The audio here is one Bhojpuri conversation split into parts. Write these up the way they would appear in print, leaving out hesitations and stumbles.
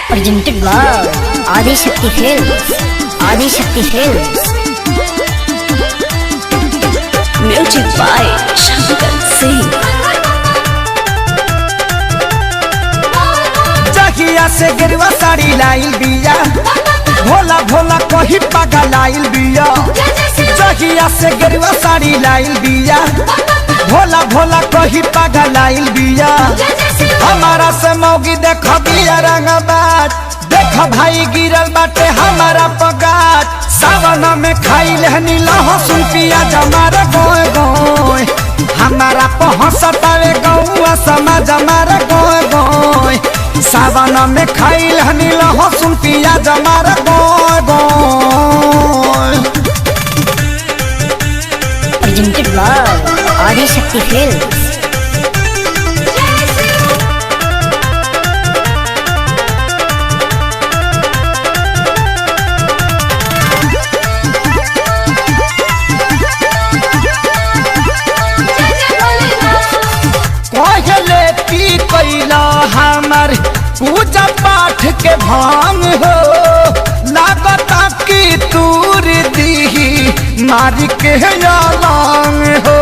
Presented by Adi Shakti Films. Adi Shakti Films. Music by Shankar Singh. जहिया से गिरवा साड़ी लाइल बिया, भोला भोला कही पागा लाइल बिया। जहिया से गिरवा साड़ी लाइल बिया, भोला भोला कही पागा लाइल बिया। हमारा से मौगी देख बिया रंगबाज, देख भाई गिरल बाटे हमारा पगाज। सावन में खाइल हनी लहसुन पियाज हमारा गोय गोय, हमारा पहुँचतावे गौआ समाज हमारा गोय गोय। सावन में खाइल हनी लहसुन पियाज हमारा गोय गोय। Presented by Adi Shakti Films. पहले पी कैला हमार पूजा पाठ के भांग हो, लागता की तूर दी मारी के लांग हो।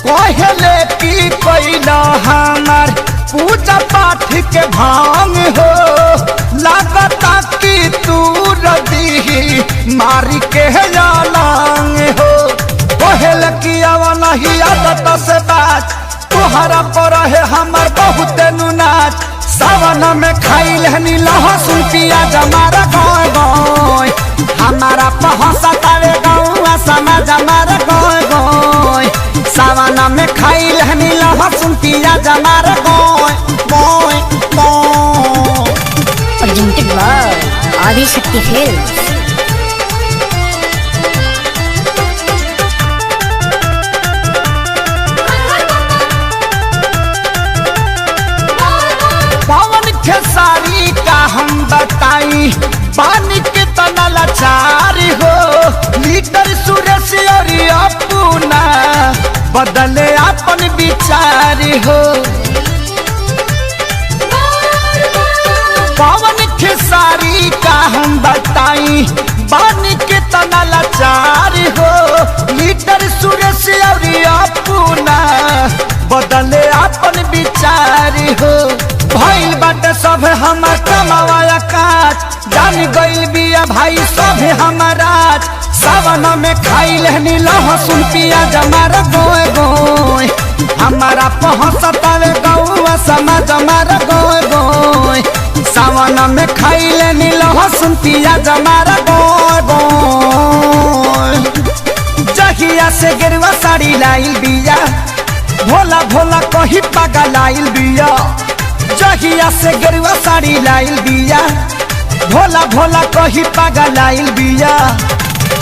पहले पी कैला हमार पूजा पाठ के भांग हो, लागता की तूर दी मारी के लांग हो। पहल किया नहीं आदत से बात, तुहरा पर है हमार बहुत नुनाच। सावन में खाइल हनी लहसुन पियाज हमारा गोय गोय, हमारा पहुँचतावे गौआ समाज हमारा गोय गोय। सावन में खाइल हनी लहसुन पियाज हमारा गोय गोय गोय। Presented by Adi Shakti Films. Pawan Khesari का हम बताई, पानी के तना लाचारी हो। लीडर सुरेश और अपना बदले अपन विचारी हो। पवन खेसारी का हम बताई, पानी के तना लाचारी हो। लीडर सुरेश और अपना बदले अपन विचारी हो। भइल बाटे सब हमार कमावाया काज, जान गइल बिया भाई सब हमारा। सावन में खाइल हनी लहसुन पियाज हमारा गोय गोय, हमारा पहुँचतावे गौआ समाज हमारा गोय गोय। सावन में खाइल हनी लहसुन पियाज हमारा गोय गोय। जहिया से गिरवा साड़ी लाइल बिया, भोला भोला कही पागा लाइल बिया। जहिया से गिरवा साड़ी लाइल बिया, भोला भोला कही पागा लाइल बिया।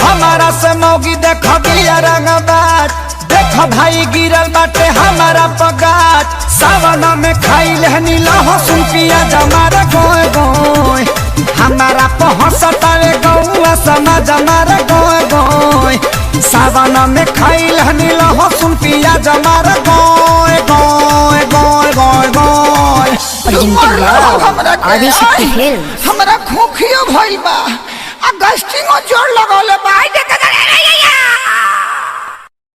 हमारा से मौगी देख बिया रंगबाज, देख भाई गिरल बाटे हमारा पगाज। सावन में खाइल हनी लहसुन पियाज हमारा गोय गोय, हमारा पहुँचतावे गौआ समाज हमारा गोय गोय। सावन में खाइल हनी लहसुन पियाज हमारा गोय गोय गोय गोय गोय। Presented by Adi Shakti Films. हमरा खोखियो भइल बा, आ गस्टिंगो जोर लगा